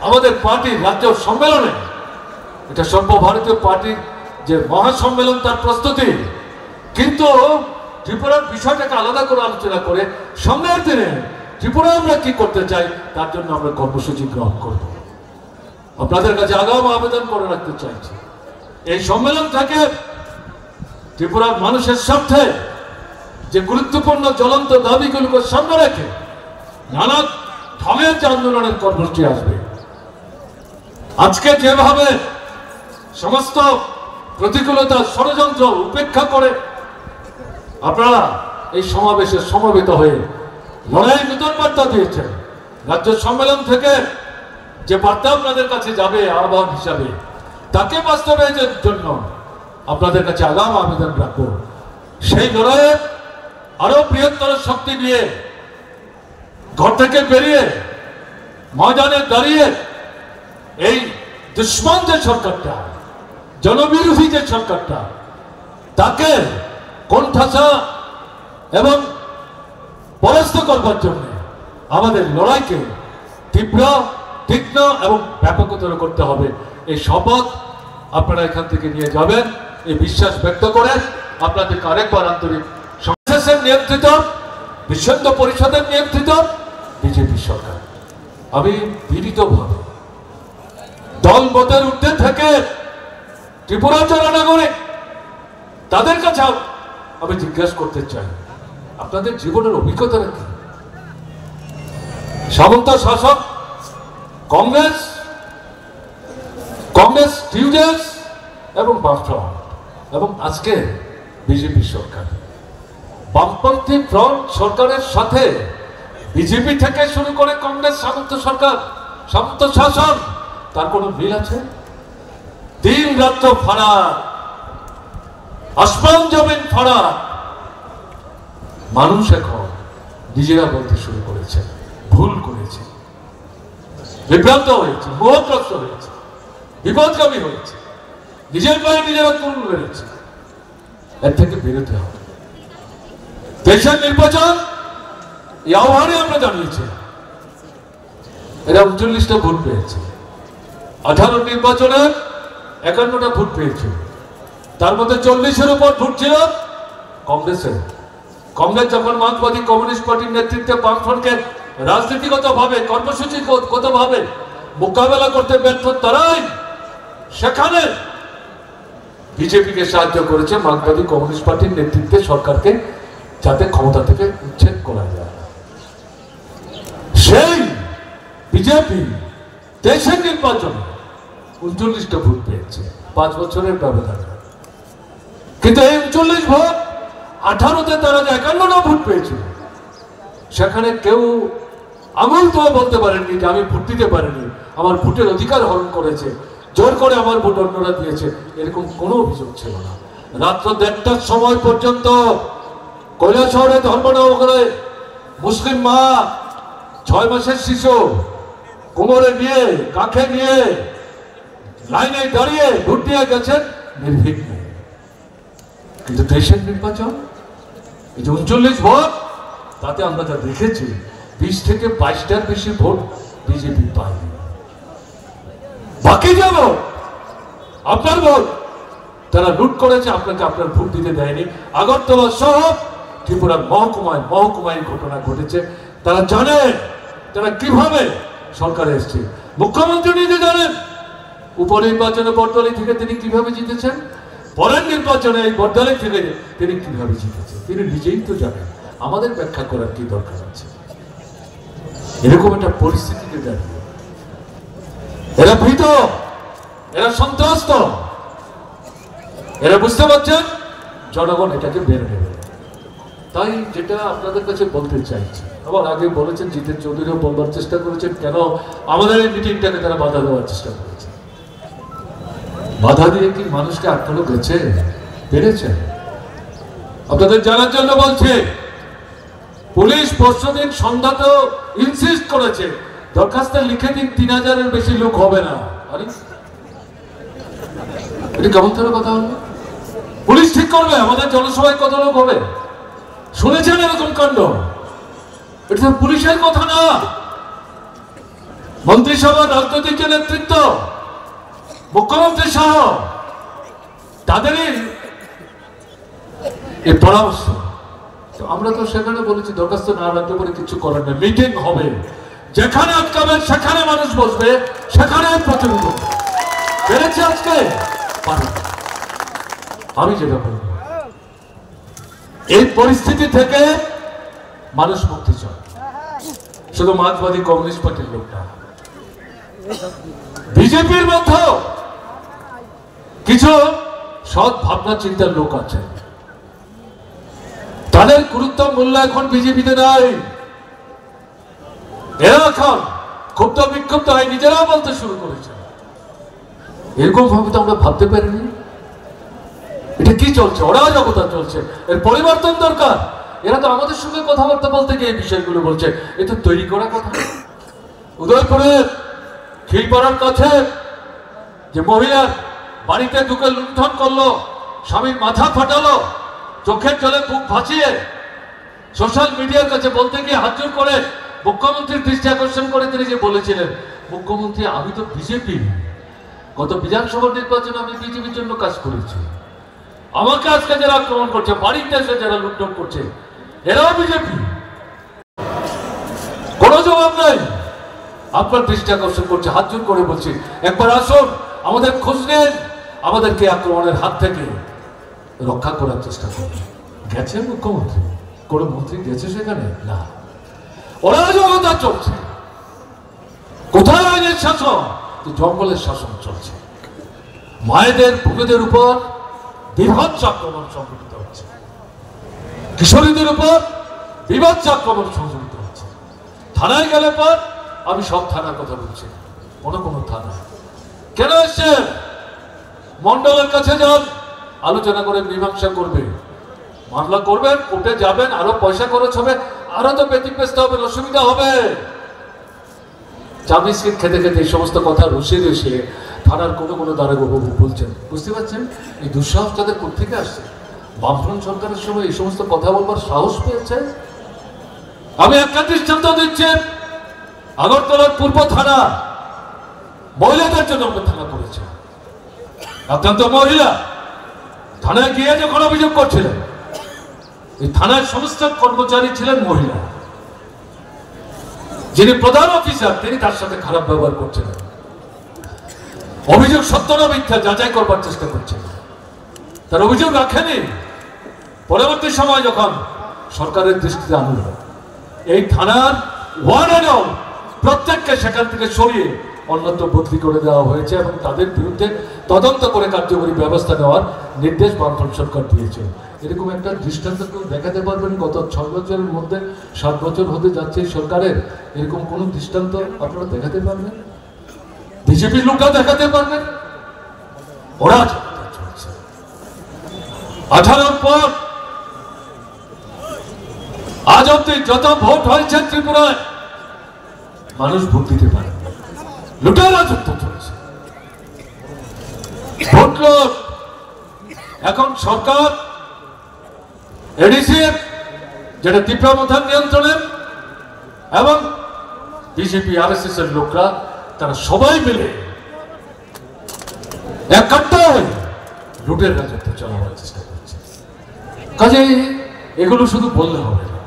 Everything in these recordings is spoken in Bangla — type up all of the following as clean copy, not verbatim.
আমাদের পার্টির রাজ্য সম্মেলনে, এটা সর্বভারতীয় পার্টির যে মহাসম্মেলন তার প্রস্তুতি, কিন্তু ত্রিপুরার বিষয়টাকে আলাদা করে আলোচনা করে সামনের দিনে ত্রিপুরা আমরা কি করতে চাই তার জন্য আমরা কর্মসূচি গ্রহণ করব। আপনাদের কাছে আগাম আবেদন করে রাখতে চাইছি, এই সম্মেলন থেকে ত্রিপুরার মানুষের স্বার্থে যে গুরুত্বপূর্ণ জ্বলন্ত দাবিগুলোকে সামনে রেখে নানা ঢঙের যে আন্দোলনের কর্মসূচি আসবে। আজকে যেভাবে সমস্ত প্রতিকূলতা ষড়যন্ত্র উপেক্ষা করে আপনারা এই সমাবেশে সমবেত হয়ে লড়াই নতুন বার্তা দিয়েছেন, রাজ্য সম্মেলন থেকে যে বার্তা আপনাদের কাছে যাবে আহ্বান হিসাবে, তাকে বাস্তবায়নের জন্য আপনাদের কাছে আগাম আবেদন রাখবো। সেই লড়াইয়ে আরো বৃহত্তর শক্তি নিয়ে ঘর থেকে বেরিয়ে ময়দানে দাঁড়িয়ে এই দুশ্মন যে সরকারটা, জনবিরোধী যে সরকারটা, তাকে কোণঠাসা এবং পরাস্ত করবার জন্য আমাদের লড়াইকে তীব্র, তীক্ষ্ণ এবং ব্যাপকতর করতে হবে। এই শপথ আপনারা এখান থেকে নিয়ে যাবেন, এই বিশ্বাস ব্যক্ত করে আপনাদেরকে আরেকবার আন্তরিক সংসদের নিয়ন্ত্রিত, বিশ্ব হিন্দু পরিষদের নিয়ন্ত্রিত বিজেপি সরকার আমি বিনীতভাবে দলমতের ঊর্ধ্বে থেকে ত্রিপুরা জননাগরিক তাদের কাছে আমি জিজ্ঞাসা করতে চাই, আপনাদের জীবনের অভিজ্ঞতা কি? সামন্ত শাসক কংগ্রেস, টিউডার্স এবং বামফ্রন্ট, এবং আজকে বিজেপি সরকার, বামপন্থী ফ্রন্ট সরকারের সাথে বিজেপি থেকে শুরু করে কংগ্রেস সামন্ত সরকার, সামন্ত শাসন, তার কোনো মিল আছে? দিন রাত্র ফারাক, আসমান জমিন ফারাক। মানুষ এখন নিজেরা বলতে শুরু করেছে ভুল করেছে, বিভ্রান্ত হয়েছে, মোহগ্রস্ত হয়েছে, বিপদগামী হয়েছে, নিজের পায়ে নিজেরা তুল বেড়েছে। এর থেকে বেরোতে হবে। দেশের নির্বাচন এই আহ্বানে আমরা জানিয়েছি, এরা 39টা ভোট পেয়েছে, 18 নির্বাচনে 51টা ভোট পেয়েছে, তার মধ্যে 40-এর উপর ভোট ছিল কংগ্রেসের। কংগ্রেস যখন মার্ক্সবাদী কমিউনিস্ট পার্টির নেতৃত্বে বামফ্রন্টকে রাজনীতিগতভাবে, কর্মসূচিগতভাবে মোকাবেলা করতে ব্যর্থ তারাই সেখানে বিজেপিকে সাহায্য করেছে মার্ক্সবাদী কমিউনিস্ট পার্টির নেতৃত্বে সরকারকে যাতে ক্ষমতা থেকে উচ্ছেদ করা যায়। সেই বিজেপি দেশের নির্বাচনে 39টা ভোট পেয়েছে 5 বছরের ব্যবধানে, কিন্তু এই 39 ভোট 18তে তারা যে 51টা ভোট পেয়েছিল, সেখানে কেউ আঙুল তো বলতে পারেননি যে আমি ভোট দিতে পারিনি, আমার ভোটের অধিকার হরণ করেছে, জোর করে আমার ভোট অন্যরা দিয়েছে, এরকম কোনো অভিযোগ ছিল না। রাত্র 1:30টার সময় পর্যন্ত কৈলাসহরে ধর্মনগরে মুসলিম মা 6 মাসের শিশু কোমরে নিয়ে, কাঁখে নিয়ে লাইনে দাঁড়িয়ে ভোট দিয়ে গেছেন নির্বিঘ্নে। কিন্তু দেশের নির্বাচন এই যে 39 ভোট, তাতে আমরা যা দেখেছি 20 থেকে 22টার বেশি ভোট বিজেপি পায়নি। বাকি যাব আপনার ভোট তারা লুট করেছে, আপনাকে আপনার ভোট দিতে দেয়নি। আগরতলা সহ ত্রিপুরার মহকুমায় ঘটনা ঘটেছে, তারা জানে তারা কিভাবে সরকারে এসছে। মুখ্যমন্ত্রী নিজে জানেন উপনির্বাচনে বর্দলি থেকে তিনি কিভাবে জিতেছেন, পরের নির্বাচনে এই বর্দলি থেকে তিনি কিভাবে জিতেছেন তিনি নিজেই তো জানেন। আমাদের ব্যাখ্যা করার কি দরকার আছে? এরকম একটা পরিস্থিতিতে দাঁড়িয়ে এরা ভীত, এরা সন্ত্রস্ত, এরা বুঝতে পারছেন জনগণ এটাকে বের নেবে। তাই যেটা আপনাদের কাছে বলতে চাইছি, আবার আগে বলেছেন জিতেন চৌধুরীও বলবার চেষ্টা করেছেন কেন আমাদের এই মিটিংটাকে তারা বাধা দেওয়ার চেষ্টা করেছে। বাধা দিয়ে কি মানুষকে আটকানো গেছে? পেরেছে? আপনাদের জানার জন্য বলছে, পুলিশ পরশুদিন সন্ধ্যাতেও ইনসিস্ট করেছে দরখাস্তে লিখে দিন 3000-এর বেশি লোক হবে না। আরে এটা কেমন ধরনের কথা হলো? পুলিশ ঠিক করবে আমাদের জনসভায় কত লোক হবে? শুনেছেন এরকম কাণ্ড? এটা পুলিশের কথা না, মন্ত্রিসভার রাজনৈতিক যে নেতৃত্ব, মুখ্যমন্ত্রী সহ তাদেরই এই পরামর্শ। আমরা তো সেখানে বলেছি দরখাস্ত না রাখতে পারে কিছু করার নেই, মিটিং হবে, যেখানে আটকাবেন সেখানে মানুষ বসবে, সেখানে প্রতিরোধ বেড়েছে। আজকে আমি যেটা বলব, এই পরিস্থিতি থেকে মানুষ মুক্তি চায়, শুধু মার্ক্সবাদী কমিউনিস্ট পার্টির লোকটা, বিজেপির মধ্যেও কিছু সৎ ভাবনা চিন্তার লোক আছে, তাদের গুরুত্ব মূল্য এখন বিজেপিতে নাই। এরা এখন ক্ষুব্ধ বিক্ষুব্ধ হয়, নিজেরাও বলতে শুরু করেছে। এরকম ভাবে তো আমরা ভাবতে পারিনি। এটা কি চলছে? অরাজকতা চলছে, এর পরিবর্তন দরকার। এরা তো আমাদের সঙ্গে কথাবার্তা বলতে গিয়ে এই বিষয়গুলো বলছে, এ তো তৈরি করা কথা। উদয়পুরের খিলপাড়ার কাছে যে মহিলার বাড়িতে ঢুকে লুণ্ঠন করলো, স্বামীর মাথা ফাটালো, চোখের জলে বুক ভাসিয়ে সোশ্যাল মিডিয়ার কাছে বলতে গিয়ে হাত জোর করে মুখ্যমন্ত্রীর দৃষ্টি আকর্ষণ করে তিনি যে বলেছিলেন, মুখ্যমন্ত্রী আমি তো বিজেপি, গত বিধানসভা নির্বাচনে আমি বিজেপির জন্য কাজ করেছি, আমাকে আজকে যারা আক্রমণ করছে, বাড়িতে এসে যারা লুণ্ঠন করছে, এরাও বিজেপি। কোনো জবাব নাই। আপনার দৃষ্টি আকর্ষণ করছে, হাত জোর করে বলছি একবার আসুন, আমাদের খোঁজ নেন, আমাদেরকে আক্রমণের হাত থেকে রক্ষা করার চেষ্টা করুন। গেছে মুখ্যমন্ত্রী? কোন মন্ত্রী গেছে সেখানে? না। অরাজকতা চলছে। কোথায় আইনের শাসন? জঙ্গলের শাসন চলছে। মায়েদের ভূমিদের উপর বিভৎস আক্রমণ সংঘটিত হচ্ছে, কিশোরীদের উপর বিভৎস আক্রমণ সংঘটিত হচ্ছে। থানায় গেলে পর, আমি সব থানার কথা বলছি, কোনো থানা কেন এসছেন? মন্ডলের কাছে যান, আলোচনা করে মীমাংসা করবে, মামলা করবেন, কোর্টে যাবেন, আরো পয়সা খরচ হবে, আরো তো ব্যতিব্যস্ত হবে, অসুবিধা হবে। চা বিস্কিট খেতে খেতে এই সমস্ত কথা রসিয়ে থানার কোনো দাঁড়াবাবু বলছেন। বুঝতে পারছেন এই দুঃসাহস তাদের কোথেকে আসছে? বামফ্রন্ট সরকারের সময় এই সমস্ত কথা বলবার সাহস পেয়েছে। আমি একটা দৃষ্টান্ত দিচ্ছি, আগরতলার পূর্ব থানা মহিলাদের জন্য থানা করেছে। অত্যন্ত মহিলা থানায় গিয়ে যখন অভিযোগ করছিলেন, এই থানার সমস্ত কর্মচারী ছিলেন মহিলা। যিনি প্রধান অফিসার তিনি তার সাথে খারাপ ব্যবহার করছিলেন। অভিযোগ সত্য না মিথ্যা যাচাই করবার চেষ্টা করছেন, তার অভিযোগ রাখেনি। পরবর্তী সময় যখন সরকারের দৃষ্টিতে আনল, এই থানার ওয়ান অ্যান্ড অল প্রত্যেককে সেখান থেকে সরিয়ে অন্যত্র বদলি করে দেওয়া হয়েছে এবং তাদের বিরুদ্ধে তদন্ত করে কার্যকরী ব্যবস্থা নেওয়ার নির্দেশ বামফ্রন্ট সরকার দিয়েছে। এরকম একটা দৃষ্টান্ত কেউ দেখাতে পারবেন? গত 6 বছরের মধ্যে 7 বছর হতে যাচ্ছে সরকারের, এরকম কোন দৃষ্টান্ত আপনারা দেখাতে পারবেন? বিজেপির লোকরা দেখাতে পারবেন? ওরা চলছে 18 পর আজ অব্দি যত ভোট হয়েছে ত্রিপুরায়, মানুষ ভোট দিতে পারে, লুটের রাজত্ব চলছে। ভোট লুট। এখন সরকার এডিসি যেটা তীব্র প্রধান নিয়ন্ত্রণের এবং বিজেপি আরএসএস এর লোকরা, তারা সবাই মিলে একাত্তর লুটের রাজত্ব চালানোর চেষ্টা করছে। কাজেই এগুলো শুধু বললে হবে না,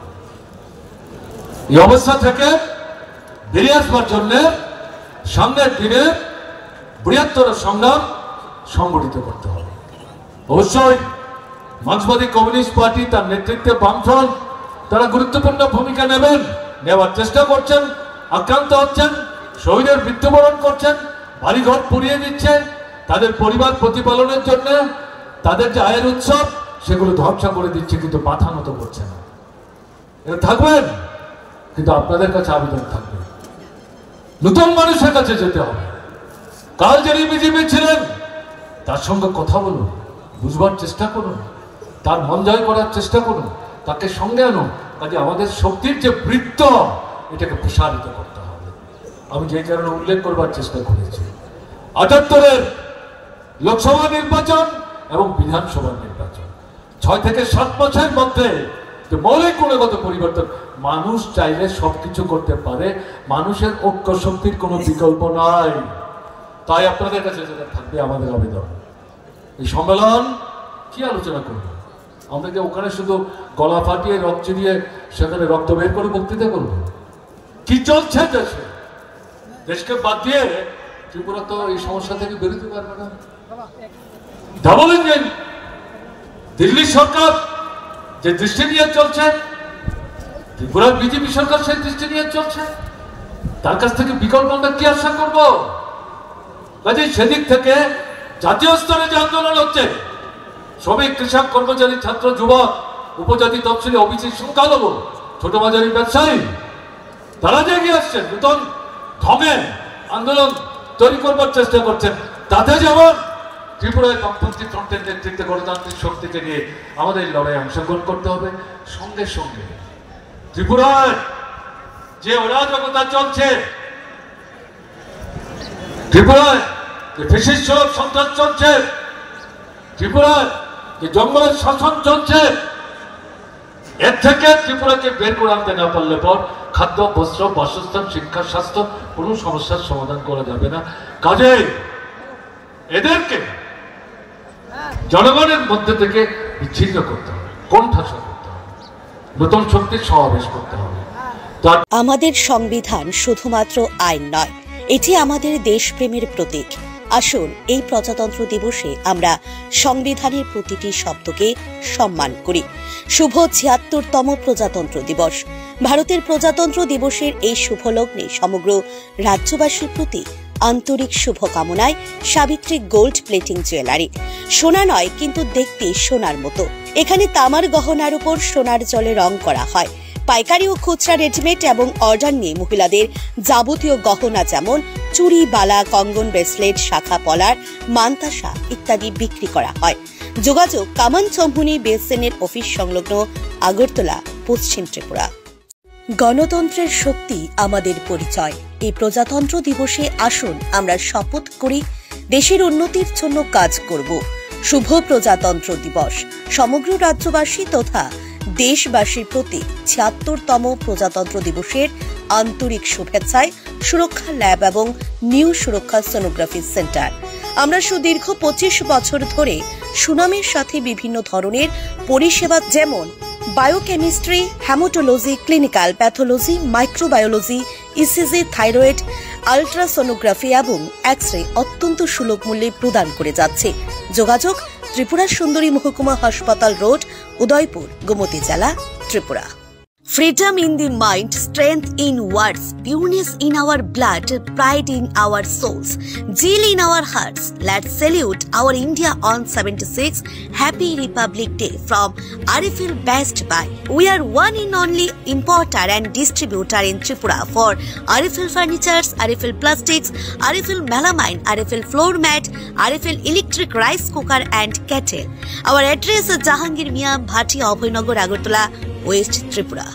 এই অবস্থা থেকে বেরিয়ে আসবার জন্য সামনের দিনে বৃহত্তর সংগ্রাম সংগঠিত করতে হবে। অবশ্যই মার্ক্সবাদী কমিউনিস্ট পার্টি তার নেতৃত্বে বামফ্রন্ট তারা গুরুত্বপূর্ণ ভূমিকা নেওয়ার চেষ্টা করছেন। আক্রান্ত হচ্ছেন, শহীদের মৃত্যুবরণ করছেন, বাড়িঘর পুড়িয়ে দিচ্ছে, তাদের পরিবার প্রতিপালনের জন্য তাদের যে আয়ের উৎসব সেগুলো ধ্বংস করে দিচ্ছে, কিন্তু মাথা নত করছে না। এটা থাকবেন, কিন্তু আপনাদের কাছে আবেদন থাকবে, নতুন মানুষের কাছে যেতে হবে। কাল যিনি বিজেপি ছিলেন তার সঙ্গে কথা বলুন, বুঝবার চেষ্টা করুন, তার মন জয় করার চেষ্টা করুন, তাকে সঙ্গে আনুন। কাজে আমাদের শক্তির যে বৃত্ত এটাকে প্রসারিত করতে হবে। আমি যে কারণে উল্লেখ করবার চেষ্টা করেছি, 78-এর লোকসভা নির্বাচন এবং বিধানসভা নির্বাচন 6 থেকে 7 বছরের মধ্যে যে মৌলিক গুণগত পরিবর্তন মানুষ চাইলে সবকিছু করতে পারে, মানুষের ঐক্য শক্তির কোনো বিকল্প নাই। তাই আপনাদের কাছে যেটা থাকবে আমাদের আবেদন, এই সম্মেলন কি আলোচনা করব? আমরা কি ওখানে শুধু গলা ফাটিয়ে রক্ত চিরিয়ে সেখানে রক্ত বের করে বক্তৃতা করবো? কি চলছে দেশে? দেশকে বাদ দিয়ে ত্রিপুরা তো এই সমস্যা থেকে বেরোতে পারবে না। ডাবল ইঞ্জিন দিল্লি সরকার যে দৃষ্টি নিয়ে চলছে, ত্রিপুরার বিজেপি সরকার সেই দৃষ্টি নিয়ে চলছে, তার কাছ থেকে বিকল্প আমরা কি আশা করবো? কাজে সেদিক থেকে জাতীয় স্তরে যে আন্দোলন হচ্ছে, শ্রমিক, কৃষক, কর্মচারী, ছাত্র, যুবক, উপজাতি, তফসিলি, ওবিসি, সংখ্যালঘু, ছোট মাঝারি ব্যবসায়ী, তারা যে এগিয়ে আসছেন, নতুন ঢঙে আন্দোলন তৈরি করবার চেষ্টা করছেন। তাতে যেমন ত্রিপুরায় বামপন্থী ফ্রন্টের নেতৃত্বে গণতান্ত্রিক শক্তিকে নিয়ে আমাদের লড়াই অংশগ্রহণ করতে হবে। সঙ্গে সঙ্গে ত্রিপুরায় যে অরাজকতা চলছে, ত্রিপুরায় যে ফ্যাসিস্ট সন্ত্রাস চলছে, ত্রিপুরায় যে জঙ্গলের শাসন চলছে, এর থেকে ত্রিপুরাকে বের করে আনতে না পারলে পর খাদ্য, বস্ত্র, বাসস্থান, শিক্ষা, স্বাস্থ্য কোনো সমস্যার সমাধান করা যাবে না। কাজে এদেরকে জনগণের মধ্যে থেকে বিচ্ছিন্ন করতে হবে, কোণঠাসা করতে হবে, নতুন শক্তির সমাবেশ করতে হবে। আমাদের সংবিধান শুধুমাত্র আইন নয়, এটি আমাদের দেশপ্রেমের প্রতীক। আসুন এই প্রজাতন্ত্র দিবসে আমরা সংবিধানের প্রতিটি শব্দকে সম্মান করি। শুভ ৭৬তম প্রজাতন্ত্র দিবস। ভারতের প্রজাতন্ত্র দিবসের এই শুভ লগ্নে সমগ্র রাজ্যবাসীর প্রতি আন্তরিক শুভকামনায় সাবিত্রী গোল্ড প্লেটিং জুয়েলারি। সোনা নয়, কিন্তু দেখতে সোনার মতো। এখানে তামার গহনার উপর সোনার জলে রং করা হয়। পাইকারি ও খুচরা রেডিমেড এবং অর্ডার নিয়ে মহিলাদের যাবতীয় গহনা যেমন চুড়ি, বালা, কঙ্গন, ব্রেসলেট, শাখা পলার, মান্তাসা ইত্যাদি বিক্রি করা হয়। যোগাযোগ কামান চম্বুনি বেসেনের অফিস সংলগ্ন, আগরতলা, পশ্চিম ত্রিপুরা। গণতন্ত্রের শক্তি আমাদের পরিচয়। এই প্রজাতন্ত্র দিবসে আসুন আমরা শপথ করি দেশের উন্নতির জন্য কাজ করব। শুভ প্রজাতন্ত্র দিবস। সমগ্র রাজ্যবাসী তথা দেশবাসীর প্রতি ৭৬তম প্রজাতন্ত্র দিবসের আন্তরিক শুভেচ্ছায় সুরক্ষা ল্যাব এবং নিউ সুরক্ষা সোনোগ্রাফি সেন্টার। আমরা সুদীর্ঘ ২৫ বছর ধরে সুনামের সাথে বিভিন্ন ধরনের পরিষেবা যেমন biochemistry, haematology, clinical pathology, microbiology, ECG, thyroid, ultrasonography এবং এক্স-রে অত্যন্ত সুলভ মূল্যে প্রদান করে যাচ্ছে। যোগাযোগ ত্রিপুরা সুন্দরী মহকুমা হাসপাতাল রোড, উদয়পুর, গোমতী জেলা, Tripura. Freedom in the mind, strength in words, pureness in our blood, pride in our souls, zeal in our hearts. Let's salute our India on 76th Happy Republic Day from RFL Best Buy. We are one and only importer and distributor in Tripura for RFL Furnitures, RFL Plastics, RFL Melamine, RFL Floor Mat, RFL Electric Rice Cooker and Kettle. Our address is Jahangir Mia Bhati, Abhaynagar, Agartala, West Tripura.